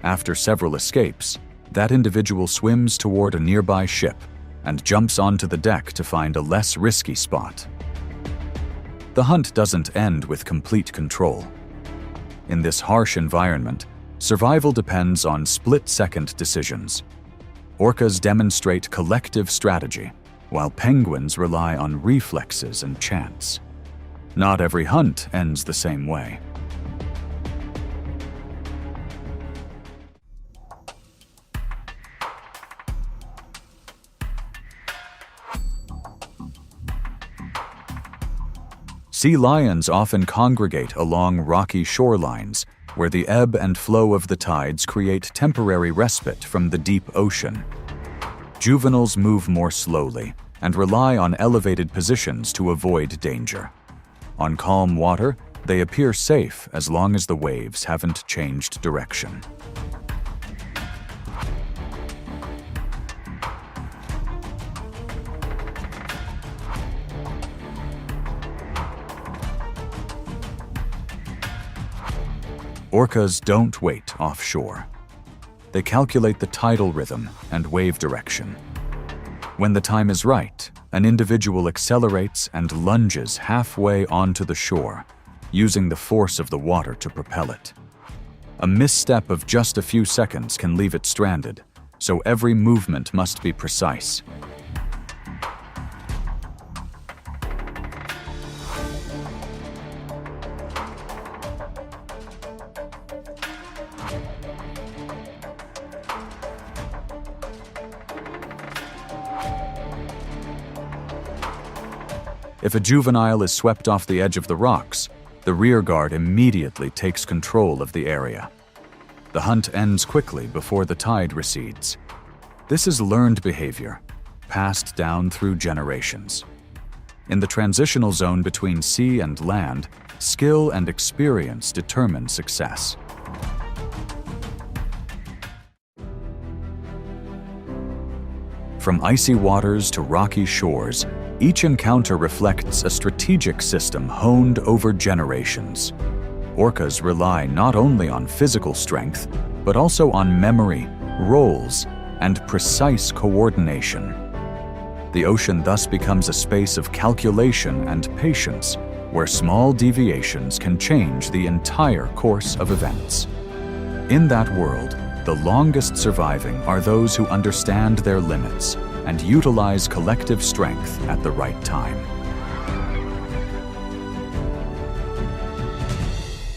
After several escapes, that individual swims toward a nearby ship and jumps onto the deck to find a less risky spot. The hunt doesn't end with complete control. In this harsh environment, survival depends on split-second decisions. Orcas demonstrate collective strategy, while penguins rely on reflexes and chance. Not every hunt ends the same way. Sea lions often congregate along rocky shorelines, where the ebb and flow of the tides create temporary respite from the deep ocean. Juveniles move more slowly and rely on elevated positions to avoid danger. On calm water, they appear safe as long as the waves haven't changed direction. Orcas don't wait offshore. They calculate the tidal rhythm and wave direction. When the time is right, an individual accelerates and lunges halfway onto the shore, using the force of the water to propel it. A misstep of just a few seconds can leave it stranded, so every movement must be precise. If a juvenile is swept off the edge of the rocks, the rear guard immediately takes control of the area. The hunt ends quickly before the tide recedes. This is learned behavior, passed down through generations. In the transitional zone between sea and land, skill and experience determine success. From icy waters to rocky shores, each encounter reflects a strategic system honed over generations. Orcas rely not only on physical strength, but also on memory, roles, and precise coordination. The ocean thus becomes a space of calculation and patience, where small deviations can change the entire course of events. In that world, the longest surviving are those who understand their limits and utilize collective strength at the right time.